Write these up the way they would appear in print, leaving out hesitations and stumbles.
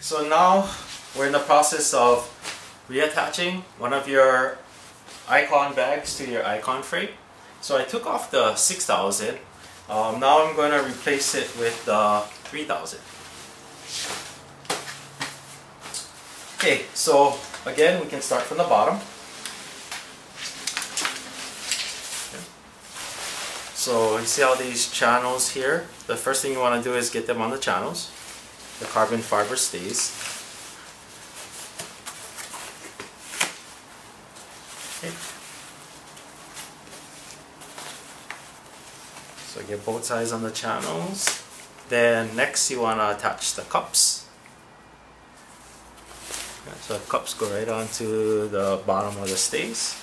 So now we're in the process of reattaching one of your Icon bags to your Icon frame. So I took off the 6000. Now I'm going to replace it with the 3000. Okay, so again we can start from the bottom. So you see all these channels here? The first thing you want to do is get them on the channels. The carbon fiber stays. Okay. So get both sides on the channels. Then next you want to attach the cups. Okay, so the cups go right onto the bottom of the stays.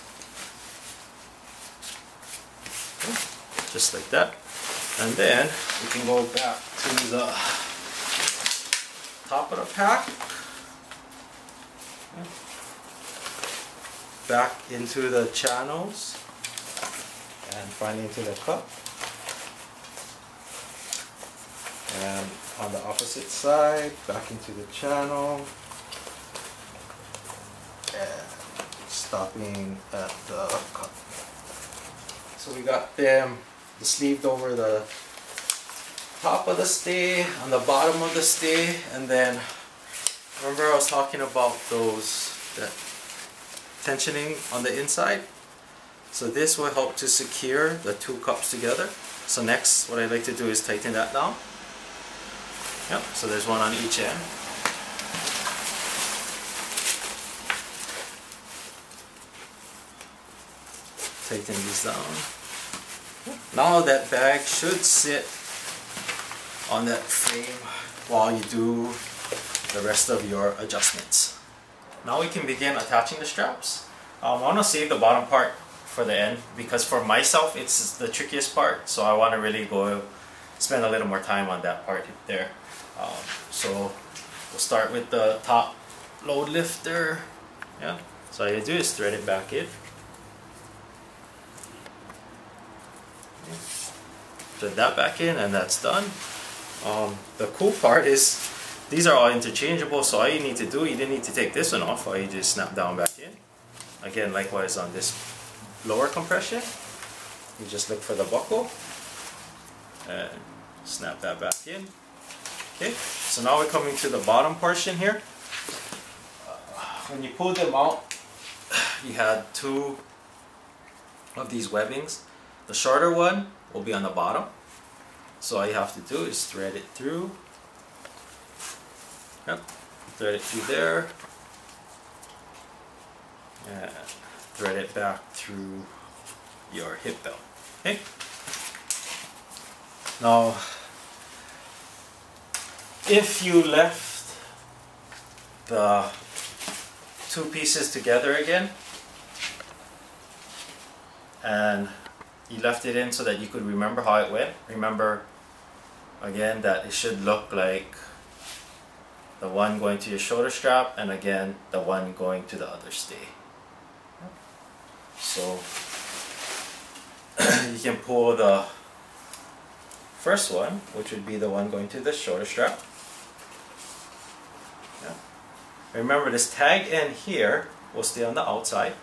Okay, just like that. And then we can go back to the top of the pack. Okay. Back into the channels. And finally into the cup. And on the opposite side, back into the channel. And stopping at the cup. So we got them sleeved over the top of the stay, on the bottom of the stay, and then remember I was talking about that tensioning on the inside? So this will help to secure the two cups together. So next what I like to do is tighten that down. Yep, so there's one on each end. Tighten these down. Now that bag should sit on that frame while you do the rest of your adjustments. Now we can begin attaching the straps. I want to save the bottom part for the end because for myself it's the trickiest part, so I want to really go spend a little more time on that part there. So we'll start with the top load lifter. Yeah. So all you do is thread it back in. Thread that back in and that's done. The cool part is these are all interchangeable, so all you need to do, you didn't need to take this one off, all you just snap down back in. Again, likewise on this lower compression, you just look for the buckle and snap that back in. Okay, so now we're coming to the bottom portion here. When you pull them out, you had two of these webbings. The shorter one will be on the bottom. So all you have to do is thread it through. Yep, thread it through there. And thread it back through your hip belt. Okay. Now, if you left the two pieces together again, and you left it in so that you could remember how it went, remember again that it should look like the one going to your shoulder strap and again the one going to the other stay. So you can pull the first one, which would be the one going to the shoulder strap. Yeah. Remember this tag end here will stay on the outside,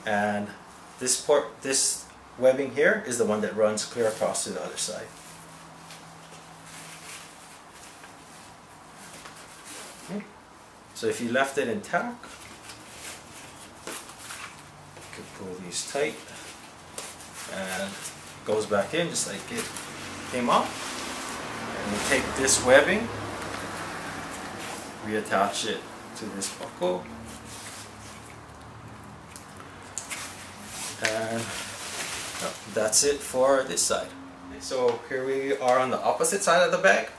and this webbing here is the one that runs clear across to the other side. Okay. So if you left it intact, you could pull these tight and it goes back in just like it came out. And you take this webbing, reattach it to this buckle, and that's it for this side. So here we are on the opposite side of the bag.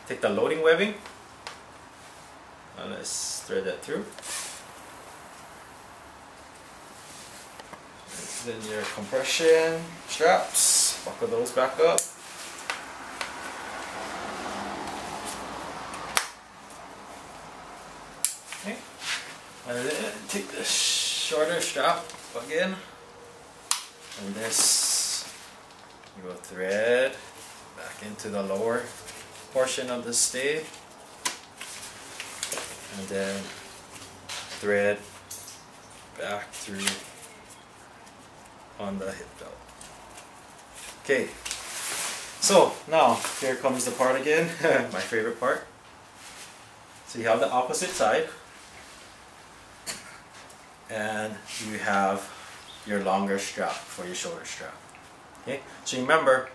Take the loading webbing. Let's thread that through. Then your compression straps, buckle those back up. Okay. And then take the shorter strap again. And this you will thread back into the lower portion of the stay. and then thread back through on the hip belt. Okay, so now here comes the part again, my favorite part. So you have the opposite side, and you have your longer strap for your shoulder strap. Okay, so remember,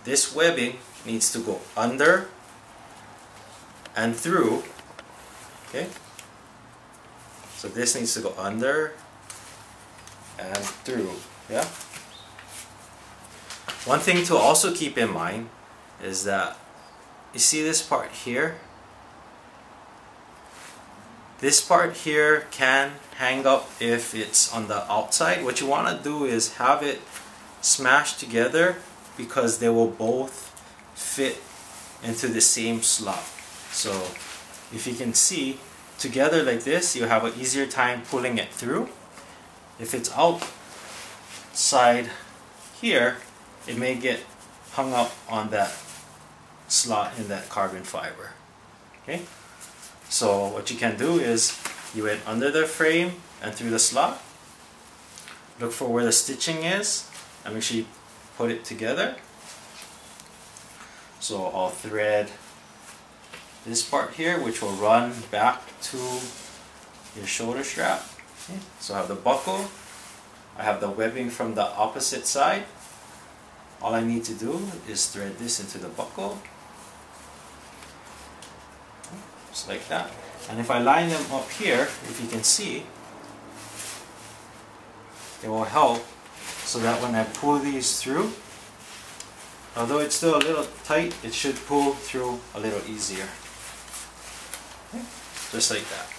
this webbing needs to go under and through. Okay, so this needs to go under and through. Yeah. One thing to also keep in mind is that you see this part here. This part here can hang up if it's on the outside. What you want to do is have it smashed together because they will both fit into the same slot. So if you can see, together like this, you have an easier time pulling it through. If it's outside here, it may get hung up on that slot in that carbon fiber. Okay? So what you can do is you went under the frame and through the slot. Look for where the stitching is and make sure you put it together. So I'll thread this part here, which will run back to your shoulder strap. Okay. So I have the buckle, I have the webbing from the opposite side. All I need to do is thread this into the buckle, just like that. And if I line them up here, if you can see, it will help so that when I pull these through, although it's still a little tight, it should pull through a little easier. Okay. Just like that.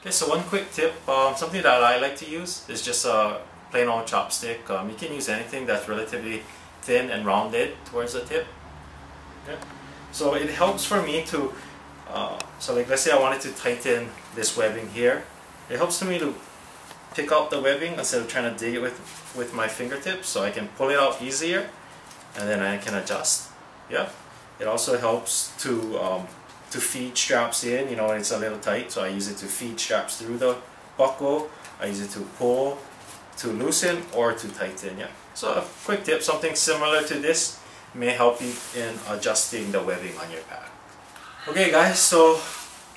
Okay, so one quick tip, something that I like to use is just a plain old chopstick. You can use anything that's relatively thin and rounded towards the tip. Okay. So it helps for me to, so like let's say I wanted to tighten this webbing here. It helps me to pick out the webbing instead of trying to dig it with my fingertips, so I can pull it out easier and then I can adjust. Yeah. It also helps to feed straps in, you know, when it's a little tight, so I use it to feed straps through the buckle. I use it to pull, to loosen, or to tighten. Yeah. So a quick tip, something similar to this may help you in adjusting the webbing on your pack. Okay guys, so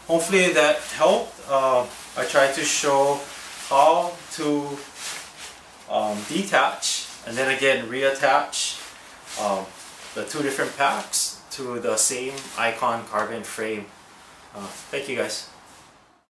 hopefully that helped. I tried to show how to detach and then again reattach the two different packs to the same Icon carbon frame. Thank you guys.